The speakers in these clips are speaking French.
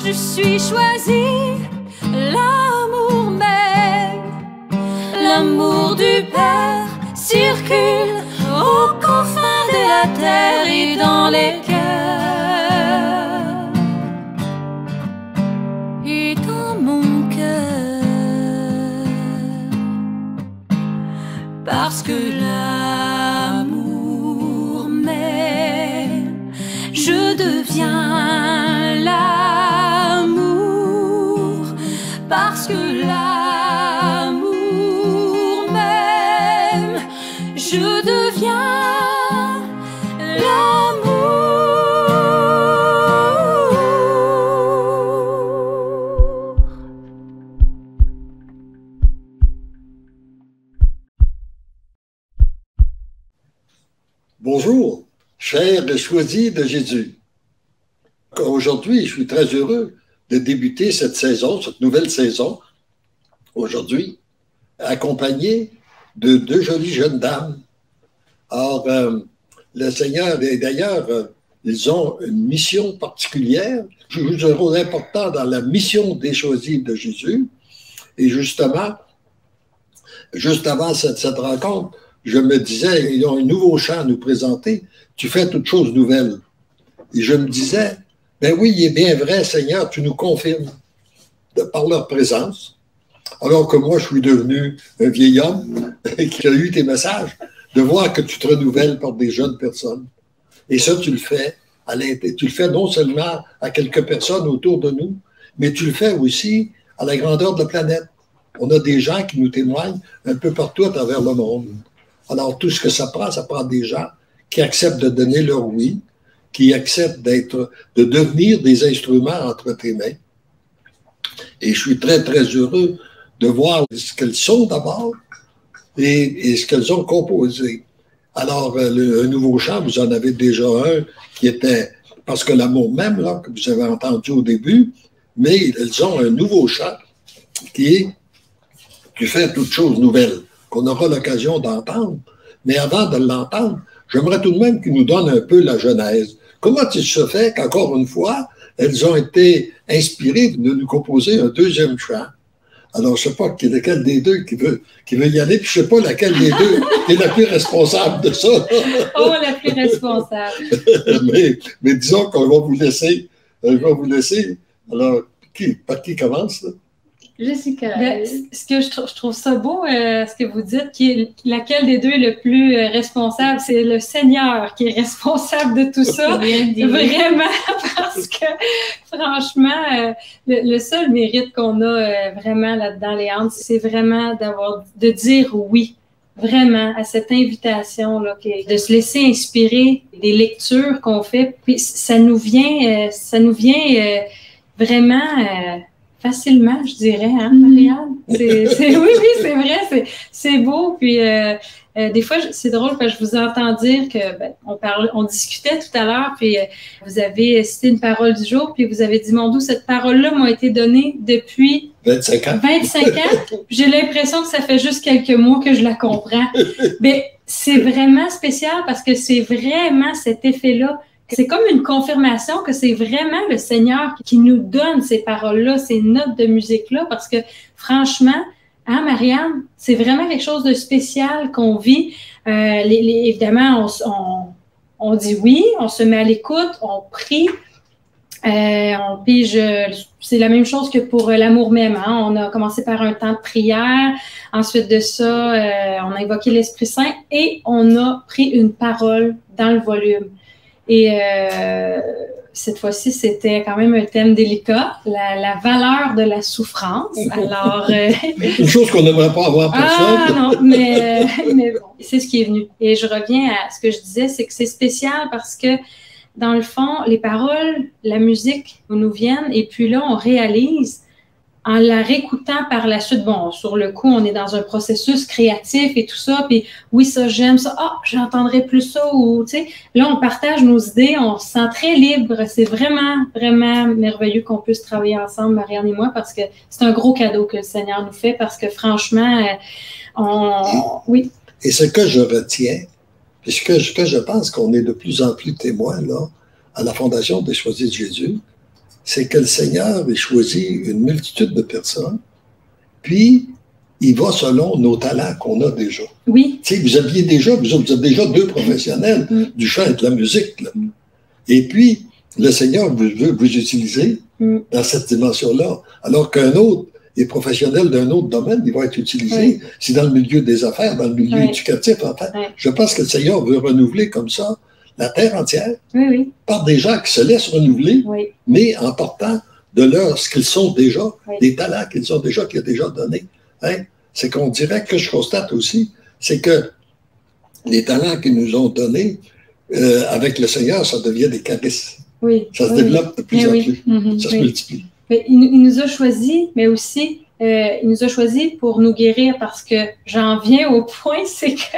je suis choisie, l'amour même, l'amour du Père circule aux confins de la terre et dans les cœurs et dans mon cœur, parce que l'amour m'aime, je deviens l'amour, parce que l'amour m'aime, je deviens l'amour. Bonjour, chers choisis de Jésus. Aujourd'hui, je suis très heureux de débuter cette saison, cette nouvelle saison, aujourd'hui, accompagné de deux jolies jeunes dames. Or, le Seigneur, et d'ailleurs, ils ont une mission particulière, jouent un rôle important dans la mission des choisis de Jésus. Et justement, juste avant cette rencontre, je me disais, ils ont un nouveau chant à nous présenter. Tu fais toutes choses nouvelles. Et je me disais, ben oui, il est bien vrai, Seigneur, tu nous confirmes par leur présence. Alors que moi, je suis devenu un vieil homme qui a eu tes messages, de voir que tu te renouvelles par des jeunes personnes. Et ça, tu le fais tu le fais non seulement à quelques personnes autour de nous, mais tu le fais aussi à la grandeur de la planète. On a des gens qui nous témoignent un peu partout à travers le monde. Alors, tout ce que ça prend des gens qui acceptent de donner leur oui, qui acceptent de devenir des instruments entre tes mains. Et je suis très, très heureux de voir ce qu'elles sont d'abord et ce qu'elles ont composé. Alors, un nouveau chant, vous en avez déjà un qui était, parce que l'amour même, là, que vous avez entendu au début, mais elles ont un nouveau chant qui est « Tu fais toutes choses nouvelles », qu'on aura l'occasion d'entendre. Mais avant de l'entendre, j'aimerais tout de même qu'ils nous donnent un peu la genèse. Comment il se fait qu'encore une fois, elles ont été inspirées de nous composer un deuxième chant? Alors, je ne sais pas lequel des deux qui veut y aller, puis je ne sais pas laquelle des deux est la plus responsable de ça. Oh, la plus responsable. mais disons qu'on va vous laisser. Alors, par qui commence, là? Jessica. Ce que je trouve ça beau, ce que vous dites, laquelle des deux est le plus responsable, c'est le Seigneur qui est responsable de tout ça. Vraiment, parce que franchement, le seul mérite qu'on a vraiment là-dedans, Léandre, c'est vraiment de dire oui. Vraiment, à cette invitation-là, de se laisser inspirer des lectures qu'on fait. Puis ça nous vient vraiment facilement, je dirais, hein, Marianne? Oui, c'est vrai, c'est beau. Puis des fois, c'est drôle parce que je vous entends dire que on discutait tout à l'heure, puis vous avez cité une parole du jour, puis vous avez dit, mon Dieu, cette parole-là m'a été donnée depuis 25 ans. 25 ans. J'ai l'impression que ça fait juste quelques mois que je la comprends. Mais c'est vraiment spécial parce que c'est vraiment cet effet-là. C'est comme une confirmation que c'est vraiment le Seigneur qui nous donne ces paroles-là, ces notes de musique-là, parce que franchement, hein, Marianne, c'est vraiment quelque chose de spécial qu'on vit. Évidemment, on dit oui, on se met à l'écoute, on prie, on pige. C'est la même chose que pour l'amour même. Hein? On a commencé par un temps de prière. Ensuite de ça, on a invoqué l'Esprit Saint et on a pris une parole dans le volume. Et cette fois-ci, c'était quand même un thème délicat, la valeur de la souffrance. Alors, une chose qu'on n'aimerait pas avoir personne. Ah non, mais bon, c'est ce qui est venu. Et je reviens à ce que je disais, c'est que c'est spécial parce que, dans le fond, les paroles, la musique nous viennent et puis là, on réalise en la réécoutant par la suite, bon, sur le coup, on est dans un processus créatif et tout ça, puis oui, ça, j'aime ça, j'entendrai plus ça, ou, tu sais, là, on partage nos idées, on se sent très libre, c'est vraiment, vraiment merveilleux qu'on puisse travailler ensemble, Marianne et moi, parce que c'est un gros cadeau que le Seigneur nous fait, parce que franchement, oui. Et ce que je retiens, puis ce que je pense qu'on est de plus en plus témoins, là, à la Fondation des Choisis de Jésus, c'est que le Seigneur ait choisi une multitude de personnes, puis il va selon nos talents qu'on a déjà. Oui. Tu sais, vous aviez déjà, vous êtes déjà deux professionnels du chant et de la musique. Là. Et puis, le Seigneur veut vous utiliser dans cette dimension-là, alors qu'un autre est professionnel d'un autre domaine, il va être utilisé, c'est dans le milieu des affaires, dans le milieu éducatif. Enfin, je pense que le Seigneur veut renouveler comme ça la terre entière par des gens qui se laissent renouveler, mais en portant de leur ce qu'ils sont déjà, des talents qu'ils ont déjà, qu'il a déjà donnés. Hein? C'est qu'on dirait que je constate aussi, c'est que les talents qu'ils nous ont donnés, avec le Seigneur, ça devient des charismes. Ça se développe de plus en plus. Ça se multiplie. Mais il nous a choisis, mais aussi, il nous a choisis pour nous guérir parce que j'en viens au point, c'est que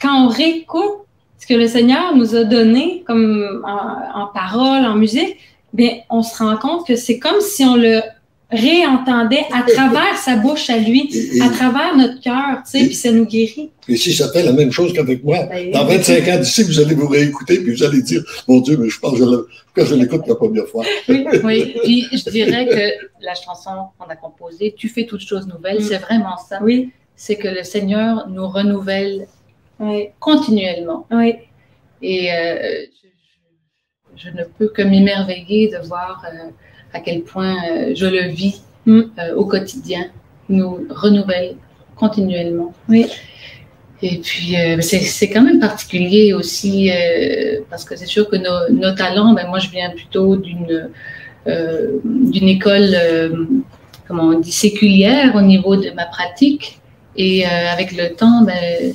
quand on réécoute ce que le Seigneur nous a donné, comme en parole, en musique, bien, on se rend compte que c'est comme si on le réentendait à travers sa bouche à lui, à travers notre cœur, tu sais, puis ça nous guérit. Et si ça fait la même chose qu'avavec moi, dans 25 ans d'ici, vous allez vous réécouter, puis vous allez dire, mon Dieu, mais je pense que je l'écoute la première fois. Oui, puis je dirais que la chanson qu'on a composée, Tu fais toutes choses nouvelles, c'est vraiment ça. Oui. C'est que le Seigneur nous renouvelle continuellement. Oui. Et je ne peux que m'émerveiller de voir à quel point je le vis au quotidien, nous renouvelle continuellement. Oui. Et puis, c'est quand même particulier aussi, parce que c'est sûr que nos talents, ben, moi je viens plutôt d'une école, comment on dit, séculière au niveau de ma pratique. Et avec le temps, ben,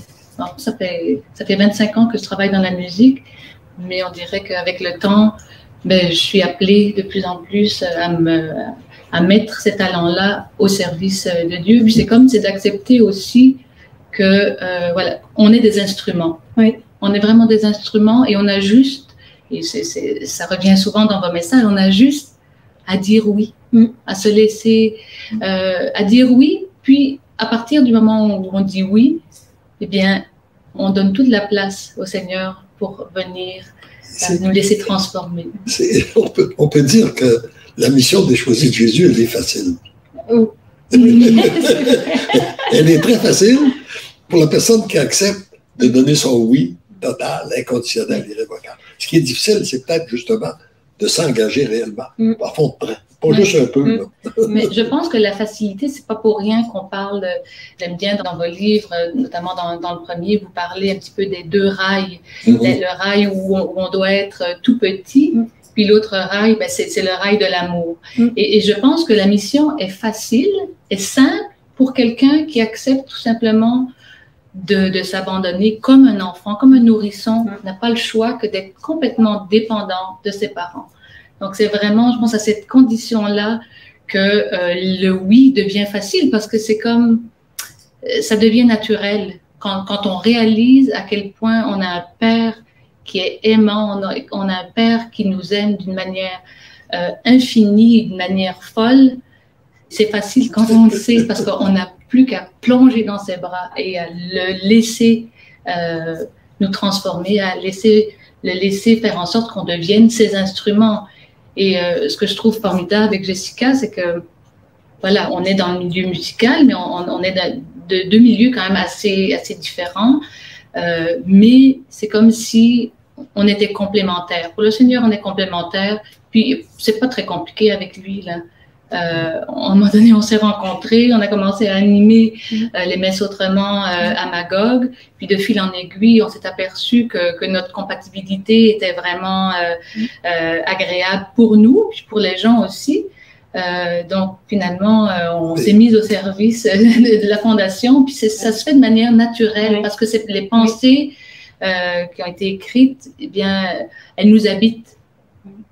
ça fait 25 ans que je travaille dans la musique, mais on dirait qu'avec le temps, ben, je suis appelée de plus en plus à mettre ces talents-là au service de Dieu. Puis c'est d'accepter aussi que, voilà, on est des instruments. Oui. On est vraiment des instruments et on a juste, et ça revient souvent dans vos messages, on a juste à dire oui, à se laisser, à dire oui, puis à partir du moment où on dit oui, eh bien, on donne toute la place au Seigneur pour venir nous laisser transformer. On peut dire que la mission des choisis de Jésus, elle est facile. Oh. Elle est très facile pour la personne qui accepte de donner son oui total, inconditionnel, irrévocable. Ce qui est difficile, c'est peut-être justement de s'engager réellement, par fond de près. Pas juste un peu. Là. Mais je pense que la facilité, c'est pas pour rien qu'on parle, j'aime bien dans vos livres, notamment dans le premier, vous parlez un petit peu des deux rails. Le rail où on doit être tout petit, puis l'autre rail, ben, c'est le rail de l'amour. Et je pense que la mission est facile et simple pour quelqu'un qui accepte tout simplement de s'abandonner comme un enfant, comme un nourrisson, n'a pas le choix que d'être complètement dépendant de ses parents. Donc, c'est vraiment, je pense, à cette condition-là que le oui devient facile parce que c'est comme, ça devient naturel. Quand on réalise à quel point on a un père qui est aimant, on a un père qui nous aime d'une manière infinie, d'une manière folle, c'est facile quand on le sait parce qu'on n'a plus qu'à plonger dans ses bras et à le laisser nous transformer, à le laisser faire en sorte qu'on devienne ses instruments. Et ce que je trouve formidable avec Jessica, c'est que, voilà, on est dans le milieu musical, mais on est de deux milieux quand même assez différents. Mais c'est comme si on était complémentaires. Pour le Seigneur, on est complémentaires. Puis, c'est pas très compliqué avec lui, là. À un moment donné, on s'est rencontrés, on a commencé à animer les messes autrement à Magog, puis de fil en aiguille, on s'est aperçu que notre compatibilité était vraiment agréable pour nous, puis pour les gens aussi. Donc, finalement, on s'est mis au service de la Fondation, puis ça se fait de manière naturelle, parce que c'est les pensées qui ont été écrites, eh bien, elles nous habitent.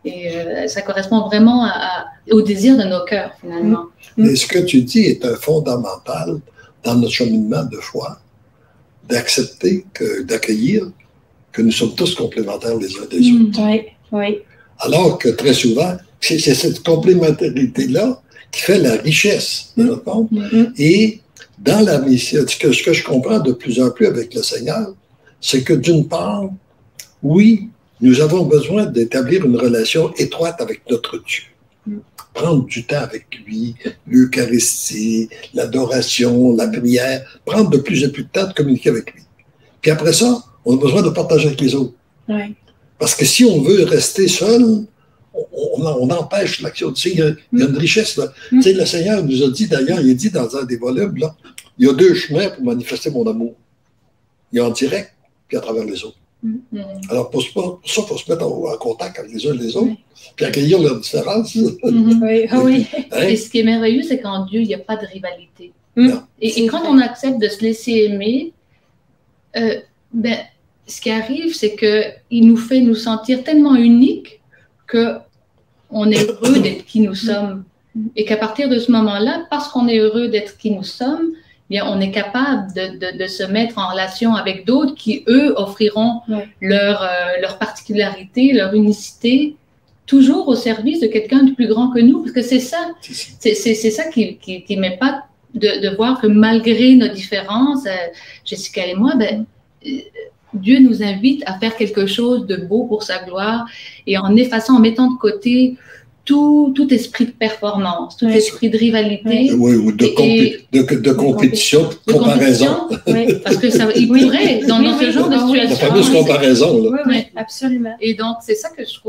Et ça correspond vraiment au désir de nos cœurs, finalement. Et ce que tu dis est un fondamental dans notre cheminement de foi, d'accepter, d'accueillir que nous sommes tous complémentaires les uns des autres. Oui, oui. Alors que très souvent, c'est cette complémentarité-là qui fait la richesse de notre monde. Et dans la mission, ce que je comprends de plus en plus avec le Seigneur, c'est que d'une part, oui, nous avons besoin d'établir une relation étroite avec notre Dieu. Prendre du temps avec lui, l'Eucharistie, l'adoration, la prière, prendre de plus en plus de temps de communiquer avec lui. Puis après ça, on a besoin de partager avec les autres. Oui. Parce que si on veut rester seul, on empêche l'action. Tu sais, il y a une richesse. Là. Tu sais, le Seigneur nous a dit, d'ailleurs, il dit dans un des volumes, là, il y a 2 chemins pour manifester mon amour. Il y a en direct, puis à travers les autres. Alors, pour ça, il faut se mettre en contact avec les uns et les autres, puis accueillir leurs différences. Oui, oui. Hein? Et ce qui est merveilleux, c'est qu'en Dieu, il n'y a pas de rivalité. Non. Et quand on accepte de se laisser aimer, ce qui arrive, c'est qu'il nous fait nous sentir tellement uniques qu'on est heureux d'être qui nous sommes. Et qu'à partir de ce moment-là, parce qu'on est heureux d'être qui nous sommes, bien, on est capable de se mettre en relation avec d'autres qui, eux, offriront leur particularité, leur unicité, toujours au service de quelqu'un de plus grand que nous. Parce que c'est ça, c'est ça qui m'épate de voir que malgré nos différences, Jessica et moi, Dieu nous invite à faire quelque chose de beau pour sa gloire et en effaçant, en mettant de côté tout esprit de performance, tout esprit de rivalité. Oui, ou de compétition, de comparaison. Oui, parce que il pourrait, dans ce genre de situation. La fameuse comparaison. Là. Oui, absolument. Et donc, c'est ça que je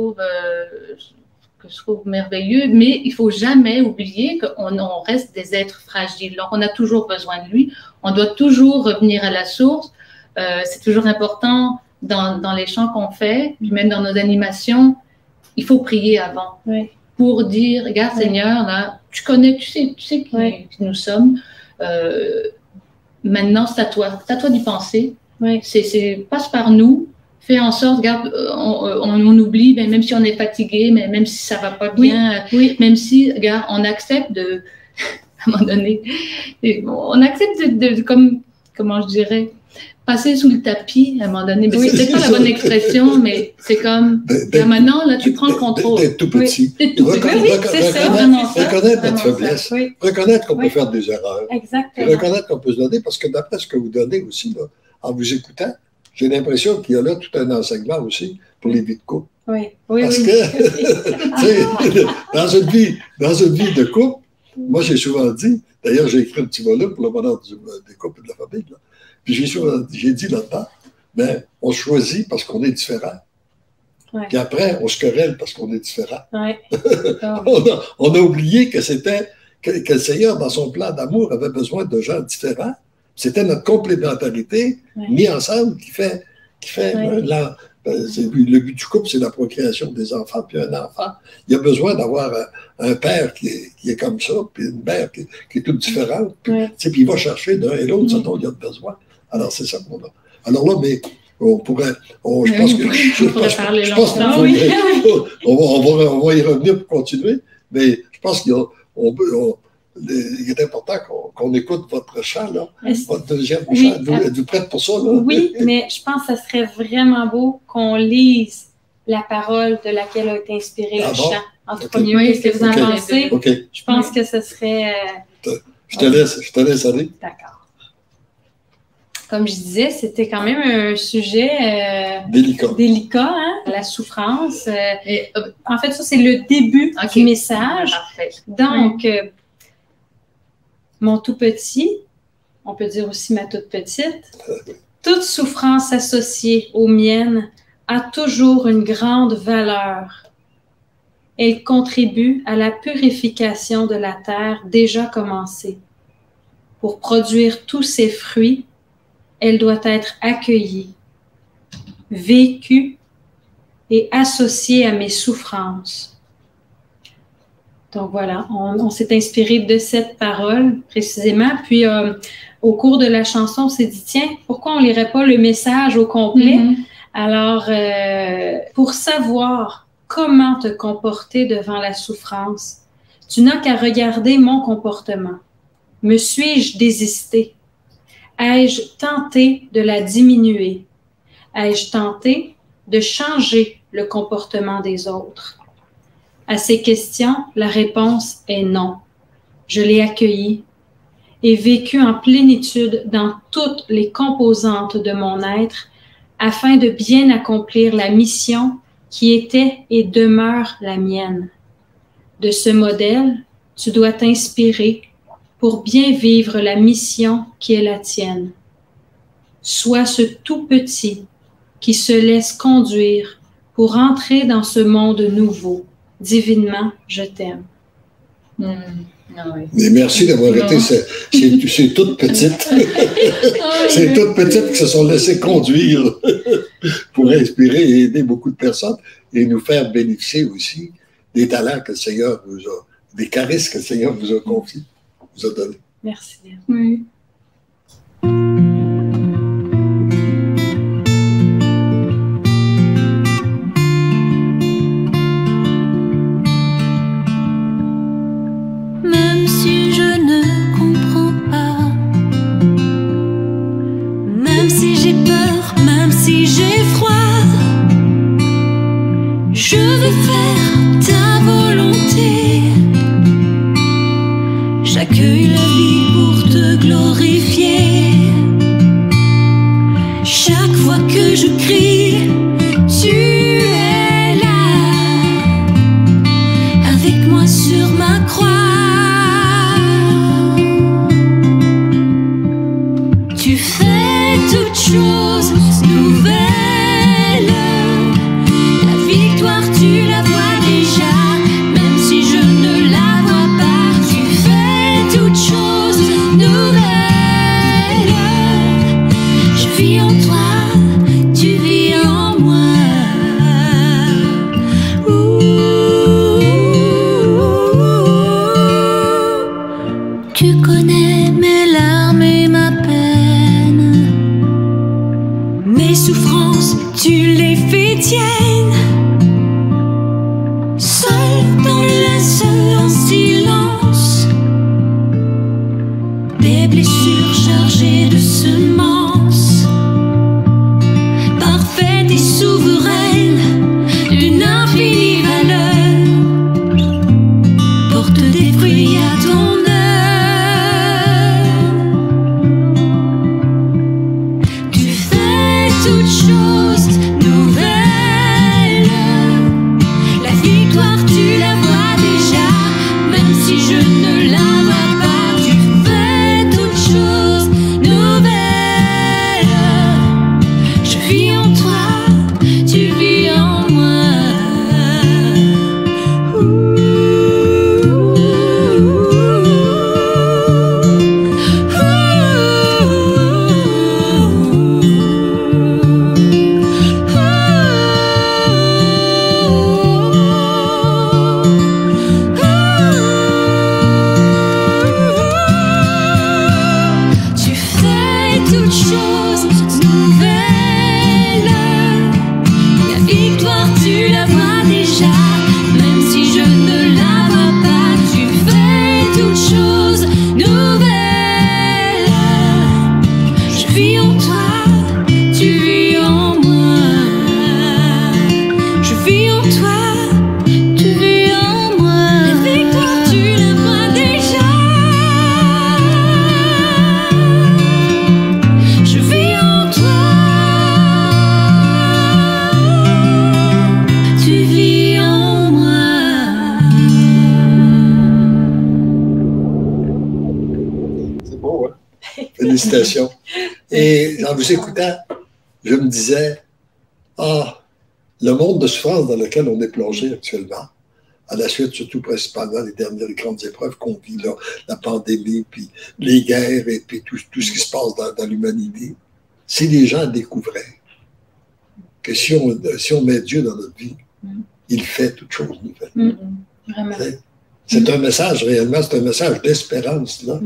trouve merveilleux, mais il ne faut jamais oublier qu'on reste des êtres fragiles. Donc, on a toujours besoin de lui. On doit toujours revenir à la source. C'est toujours important dans les chants qu'on fait, puis même dans nos animations, il faut prier avant. Oui. Pour dire, regarde Seigneur, là, tu sais qui nous sommes. Maintenant, c'est à toi d'y penser. Oui. Passe par nous, fais en sorte, regarde, on oublie, même si on est fatigué, même si ça va pas bien, même si, regarde, on accepte à un moment donné, on accepte comment je dirais, passer sous le tapis à un moment donné. C'est peut-être pas la bonne expression, mais c'est comme, maintenant, là, tu prends le contrôle. D'être tout petit. Reconnaître notre faiblesse. Oui. Reconnaître qu'on peut faire des erreurs. Exactement. Et reconnaître qu'on peut se donner, parce que d'après ce que vous donnez aussi, là, en vous écoutant, j'ai l'impression qu'il y a là tout un enseignement aussi pour les vies de couple. Oui. Parce que, dans une vie de couple, moi, j'ai souvent dit, d'ailleurs, j'ai écrit un petit volume pour le bonheur des couples et de la famille, là. Puis j'ai dit là-dedans, on choisit parce qu'on est différent. Ouais. Puis après, on se querelle parce qu'on est différent. Ouais. on a oublié que le Seigneur, dans son plan d'amour, avait besoin de gens différents. C'était notre complémentarité mis ensemble qui fait le but du couple, c'est la procréation des enfants. Puis un enfant, il a besoin d'avoir un père qui est comme ça, puis une mère qui est toute différente. Puis il va chercher d'un et l'autre ce dont il a besoin. Alors, c'est ça qu'on a. Alors là, mais on pourrait. Je pense qu'on va y revenir pour continuer, mais je pense qu'il est important qu'on écoute votre chant, là, votre deuxième chant. Êtes-vous prête pour ça? Là? Oui, mais je pense que ça serait vraiment beau qu'on lise la parole de laquelle a été inspiré le chant. En tout cas, qu'est-ce que vous en pensez? Okay. Je pense que ce serait... Je te laisse aller. D'accord. Comme je disais, c'était quand même un sujet délicat, hein? La souffrance. En fait, ça, c'est le début du message. Parfait. Donc, mon tout petit, on peut dire aussi ma toute petite, toute souffrance associée aux miennes a toujours une grande valeur. Elle contribue à la purification de la terre déjà commencée. Pour produire tous ses fruits, elle doit être accueillie, vécue et associée à mes souffrances. Donc voilà, on s'est inspiré de cette parole précisément. Puis au cours de la chanson, on s'est dit, tiens, pourquoi on ne lirait pas le message au complet? Alors, pour savoir comment te comporter devant la souffrance, tu n'as qu'à regarder mon comportement. Me suis-je désisté? Ai-je tenté de la diminuer? Ai-je tenté de changer le comportement des autres? À ces questions, la réponse est non. Je l'ai accueillie et vécu en plénitude dans toutes les composantes de mon être afin de bien accomplir la mission qui était et demeure la mienne. De ce modèle, tu dois t'inspirer pour bien vivre la mission qui est la tienne. Sois ce tout petit qui se laisse conduire pour entrer dans ce monde nouveau. Divinement, je t'aime. Ah oui. Mais merci d'avoir été ces toutes petites. Ces toutes petites qui se sont laissées conduire pour inspirer et aider beaucoup de personnes et nous faire bénéficier aussi des talents que le Seigneur vous a, des charismes que le Seigneur vous a confiés, vous a donnés. Merci. Oui. Même si je ne comprends pas, même si j'ai peur, même si j'ai froid, je vais faire ta volonté. J'accueille la vie pour te glorifier. Chaque fois que je crie, tu es là, avec moi sur ma croix. Tu fais toutes choses nouvelles. La victoire, tu la vois déjà, même si je ne la vois pas. Tu fais toutes choses nouvelles. Je vis en toi, tu vis en moi. Tu connais mes larmes et ma peine, mes souffrances, tu les fais tiennes. Seul dans le linceul en silence, des blessures chargées de semences, parfaite et souveraine, d'une infinie valeur, porte des fruits à ton œuvre. Tu fais toutes choses nouvelles. La victoire, tu la vois déjà, même si je ne la vois pas. Tu fais toutes choses nouvelles. Je vis en toi, tu vis en moi. Tu fais toutes choses nouvelles. La victoire, tu la vois déjà, même si je ne la vois pas. Tu fais toutes choses nouvelles. Je vis en toi, tu vis en moi. Je vis en toi, tu vis en moi. La victoire, tu la vois déjà. Je vis en toi, tu vis en moi. C'est beau, hein? Félicitations. Et en vous écoutant, je me disais, le monde de souffrance dans lequel on est plongé actuellement, à la suite, surtout principalement des dernières grandes épreuves qu'on vit, là, la pandémie, puis les guerres, et puis tout ce qui se passe dans l'humanité, si les gens découvraient que si on met Dieu dans notre vie, il fait toutes choses nouvelles. Vraiment. C'est un message réellement, c'est un message d'espérance, là,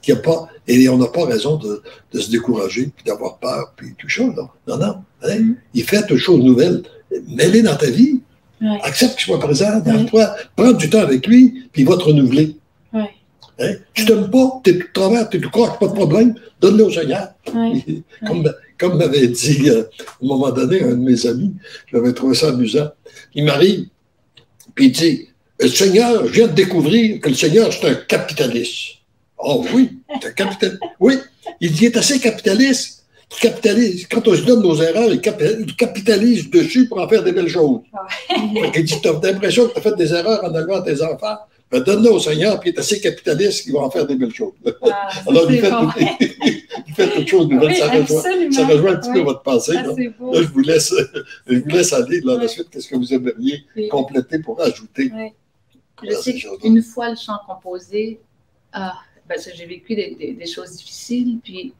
qu'il y a pas, et on n'a pas raison de se décourager, puis d'avoir peur, puis tout ça, là. Non. Hein? Il fait toutes choses nouvelles. Mets-les dans ta vie. Ouais. Accepte qu'il soit présent dans toi. Prends du temps avec lui, puis il va te renouveler. Ouais. Hein? Tu t'aimes pas, t'es tout travers, t'es tout croche, pas de problème, donne-le au Seigneur. Ouais. Comme m'avait dit à un moment donné un de mes amis, j'avais trouvé ça amusant. Il m'arrive, puis il dit, Seigneur, je viens de découvrir que le Seigneur, c'est un capitaliste. Oh oui, c'est un capitaliste. Oui, il dit, il est assez capitaliste qui capitalise. Quand on se donne nos erreurs, il capitalise dessus pour en faire des belles choses. Il dit, tu as l'impression que tu as fait des erreurs en élevant tes enfants. Ben, donne-le au Seigneur, puis il est assez capitaliste qu'il va en faire des belles choses. Alors, il fait toutes choses nouvelles. Oui, ça rejoint un petit peu votre pensée. Là, je vous laisse aller. Là, la suite, qu'est-ce que vous aimeriez compléter pour ajouter? Je sais qu'une fois le chant composé, parce que j'ai vécu des choses difficiles, puis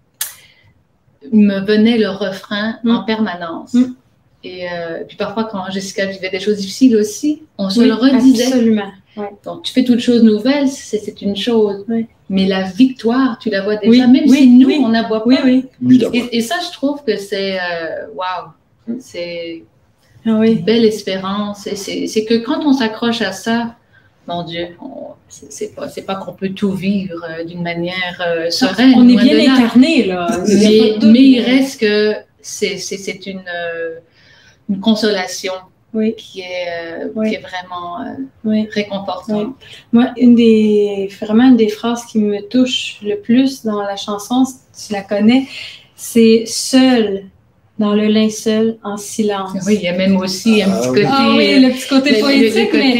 me venait le refrain en permanence. Et puis parfois, quand Jessica vivait des choses difficiles aussi, on se le redisait. Absolument. Ouais. Donc, tu fais toutes choses nouvelles, c'est une chose. Mais la victoire, tu la vois déjà, même si nous, on la voit pas. Et ça, je trouve que c'est waouh, c'est une belle espérance. C'est que quand on s'accroche à ça, mon Dieu, c'est pas qu'on peut tout vivre d'une manière sereine. On est bien incarné, là. Mais il reste que c'est une consolation qui est vraiment réconfortante. Moi, une des phrases qui me touche le plus dans la chanson, si tu la connais, c'est « Seul dans le linceul en silence ». Oui, il y a même aussi un petit côté... le petit côté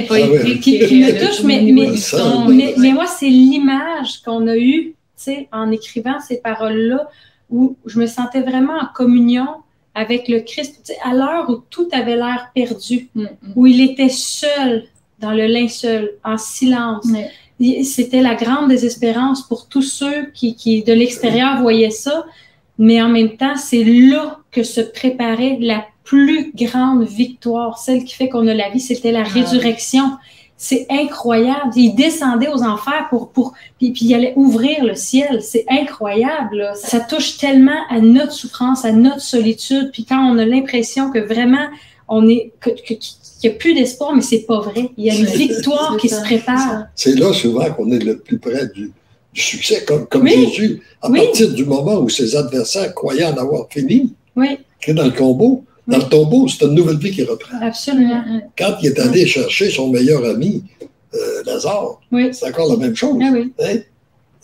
poétique, qui me touche, mais moi, c'est l'image qu'on a eue, tu sais, en écrivant ces paroles-là, où je me sentais vraiment en communion avec le Christ, à l'heure où tout avait l'air perdu, où il était seul dans le linceul, en silence. C'était la grande désespérance pour tous ceux qui de l'extérieur voyaient ça, mais en même temps, c'est là que se préparait la plus grande victoire, celle qui fait qu'on a la vie, c'était la résurrection. C'est incroyable. Il descendait aux enfers puis il allait ouvrir le ciel. C'est incroyable, là. Ça touche tellement à notre souffrance, à notre solitude. Puis quand on a l'impression que vraiment, qu'il n'y a plus d'espoir, mais c'est pas vrai. Il y a une victoire qui se prépare. C'est là souvent qu'on est le plus près du succès, comme Jésus. À partir du moment où ses adversaires croyaient en avoir fini, qui est dans le tombeau, dans le tombeau, c'est une nouvelle vie qui reprend. Absolument. Quand il est allé chercher son meilleur ami, Lazare, c'est encore la même chose. Hein?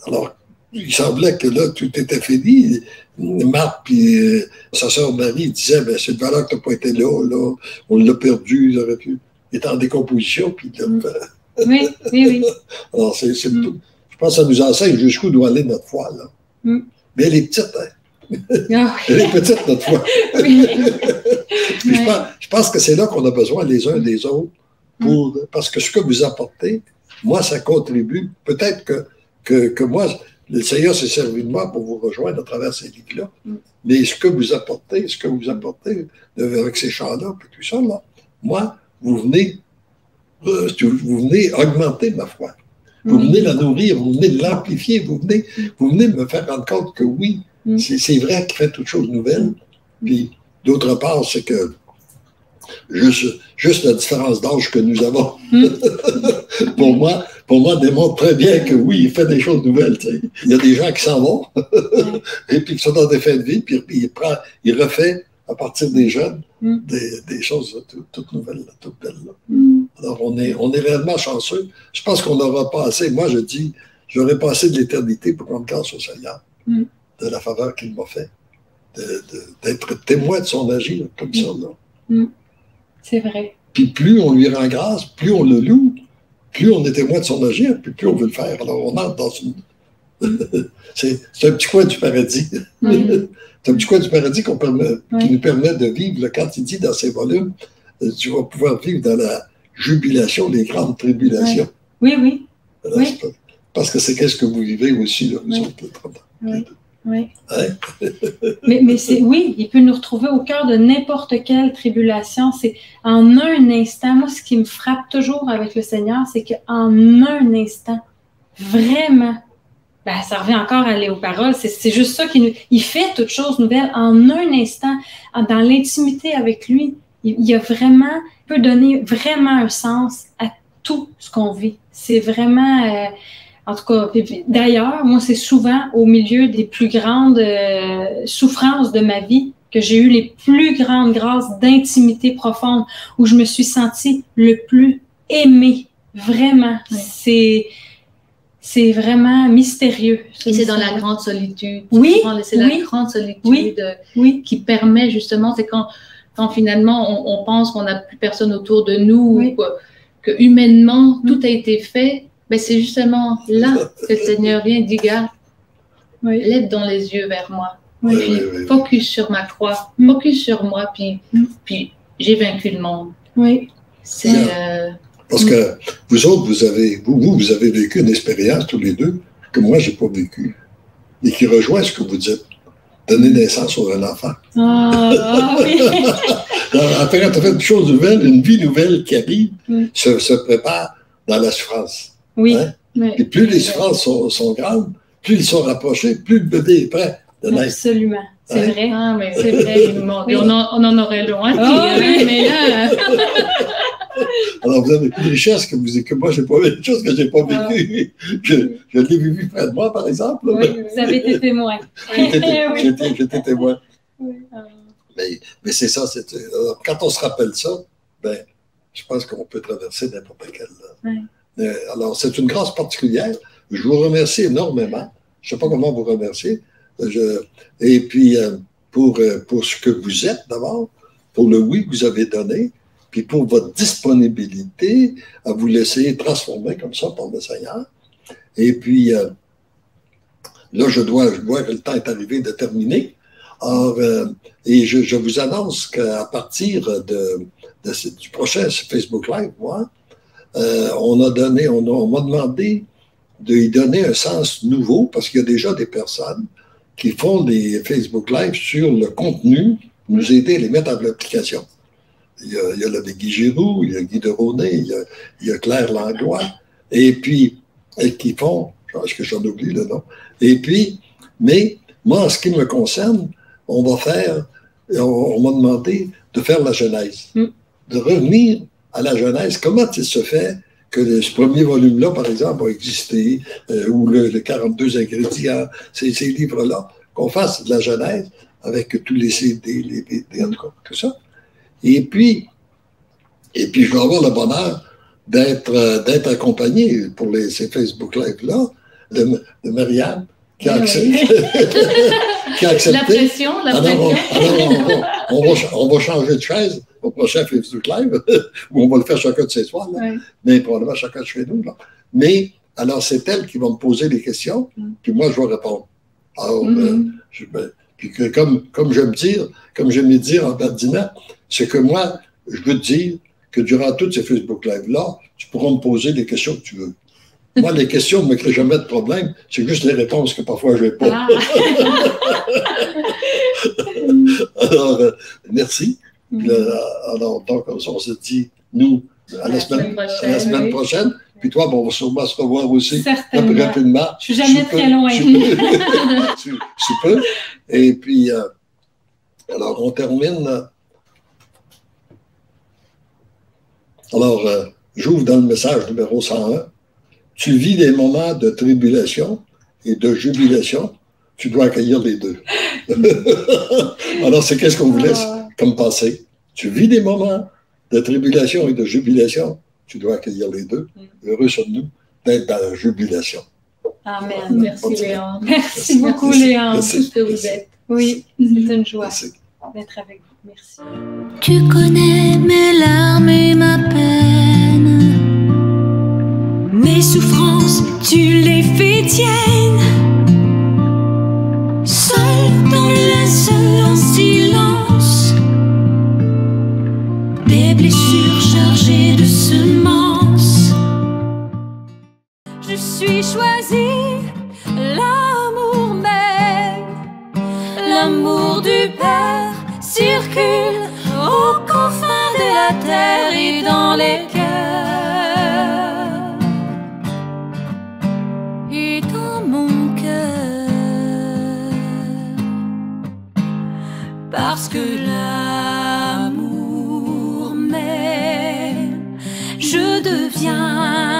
Alors, il semblait que là, tout était fini. Marthe et sa sœur Marie disaient, c'est de valeur que tu n'as pas été là, on l'a perdu, il aurait pu. Il était en décomposition, puis Oui. Alors, je pense que ça nous enseigne jusqu'où doit aller notre foi, là. Mais elle est petite, hein? Elle est petite, notre foi. Je pense que c'est là qu'on a besoin les uns des autres, parce que ce que vous apportez, moi, ça contribue. Peut-être que moi, le Seigneur s'est servi de moi pour vous rejoindre à travers ces livres-là, mais ce que vous apportez avec ces chants-là, et tout ça, là, moi, vous venez augmenter ma foi. Vous venez la nourrir, vous venez l'amplifier, vous venez me faire rendre compte que oui, c'est vrai qu'il fait toutes choses nouvelles. Puis, d'autre part, c'est que juste la différence d'âge que nous avons, pour moi, démontre très bien que oui, il fait des choses nouvelles. T'sais. Il y a des gens qui s'en vont, et puis qui sont dans des fins de vie, puis il refait, à partir des jeunes, des choses toutes nouvelles, toutes belles. Là. Alors, on est réellement chanceux. Je pense qu'on aura passé, moi je dis, j'aurais passé de l'éternité pour rendre grâce au Seigneur de la faveur qu'il m'a fait, d'être témoin de son agir comme ça. Là. C'est vrai. Puis plus on lui rend grâce, plus on le loue, plus on est témoin de son agir, puis plus on veut le faire. Alors on entre dans une... c'est un petit coin du paradis. C'est un petit coin du paradis qui nous permet de vivre. Là, quand il dit dans ses volumes, tu vas pouvoir vivre dans la jubilation, les grandes tribulations. Oui. Alors, parce que c'est qu'est-ce que vous vivez aussi, là, vous autres. Oui. Hein? mais il peut nous retrouver au cœur de n'importe quelle tribulation. C'est en un instant. Moi, ce qui me frappe toujours avec le Seigneur, c'est qu'en un instant, vraiment, ça revient encore à aller aux paroles. C'est juste ça il fait toutes choses nouvelles en un instant, dans l'intimité avec lui. Il peut donner vraiment un sens à tout ce qu'on vit. C'est vraiment... En tout cas, d'ailleurs, moi, c'est souvent au milieu des plus grandes souffrances de ma vie que j'ai eu les plus grandes grâces d'intimité profonde, où je me suis sentie le plus aimée, vraiment. c'est vraiment mystérieux. Et c'est dans la grande solitude. Oui, C'est la grande solitude qui permet justement, c'est quand finalement on pense qu'on n'a plus personne autour de nous, ou que humainement tout a été fait, ben c'est justement là que le Seigneur vient et dit, gars, lève dans les yeux vers moi, focus sur ma croix, focus sur moi, puis j'ai vaincu le monde. Oui. C'est parce que vous autres, vous avez vécu une expérience tous les deux que moi, j'ai pas vécue et qui rejoint ce que vous dites. Donner naissance à un enfant. Oui. Après, quand tu as fait une chose nouvelle, une vie nouvelle qui arrive, se prépare dans la souffrance. Oui. Hein? Et plus les souffrances sont grandes, plus ils sont rapprochés, plus le bébé est prêt de naître. Absolument. C'est vrai. Ah, mais c'est vrai. On en aurait loin. Mais là... Alors, vous avez plus de richesse que moi, j'ai pas vécu, des choses que j'ai pas vécues. Je l'ai vu près de moi, par exemple. Oui, vous avez été témoin. J'étais témoin. Oui. Mais c'est ça. Quand on se rappelle ça, ben, je pense qu'on peut traverser n'importe quelle. Alors, c'est une grâce particulière. Je vous remercie énormément. Je ne sais pas comment vous remercier. Et puis, pour ce que vous êtes d'abord, pour le oui que vous avez donné, puis pour votre disponibilité à vous laisser transformer comme ça par le Seigneur. Et puis, là, je vois que le temps est arrivé de terminer. Or, et je vous annonce qu'à partir du prochain Facebook Live, moi, on m'a demandé de lui donner un sens nouveau, parce qu'il y a déjà des personnes qui font des Facebook Live sur le contenu, nous aider à les mettre en application. Il y a le Guy Giroux, il y a Guy Deronay, il y a Claire Langlois, et puis, qui font, est-ce que j'en oublie le nom? Et puis, mais moi, en ce qui me concerne, on m'a demandé de faire la Genèse, de revenir à la Genèse. Comment il se fait que ce premier volume-là, par exemple, a existé, ou le 42 ingrédients, ces livres-là, qu'on fasse de la Genèse avec tous les CD, les BD, en tout cas, tout ça. Et puis, je vais avoir le bonheur d'être accompagné pour ces Facebook Live-là de Marianne, qui a accepté. La pression. Alors, on va changer de chaise au prochain Facebook Live, où on va le faire chacun de ses soirs, mais probablement chacun de chez nous. Là. Mais, alors, c'est elle qui va me poser des questions, puis moi, je vais répondre. Alors, puis que, comme j'aime dire en Bardina, c'est que moi, je veux te dire que durant toutes ces Facebook Live-là, tu pourras me poser des questions que tu veux. Moi, les questions ne me créent jamais de problème, c'est juste les réponses que parfois je n'ai pas. Alors, merci. Alors, donc, on se dit, nous, à la semaine prochaine. Puis toi, bon, on va sûrement se revoir aussi rapidement. Je ne suis jamais très loin. Tu peux. Et puis, alors, on termine. Alors, j'ouvre dans le message numéro 101. Tu vis des moments de tribulation et de jubilation. Tu dois accueillir les deux. Alors, c'est qu'est-ce qu'on vous laisse comme pensée? Tu vis des moments de tribulation et de jubilation. Tu dois accueillir les deux. Heureux sommes-nous d'être dans la jubilation. Amen. Merci, Léon. Merci beaucoup, Léon. Tout ce que vous êtes. Oui, c'est une joie d'être avec vous. Merci. Tu connais mes larmes et ma peine, mes souffrances, tu les fais tiennes. Seul dans le linceul en silence, des blessures chargées de semences. Je suis choisie, l'amour même, l'amour du Père circule aux confins de la terre et dans les cœurs et dans mon cœur, parce que l'amour m'aime, je deviens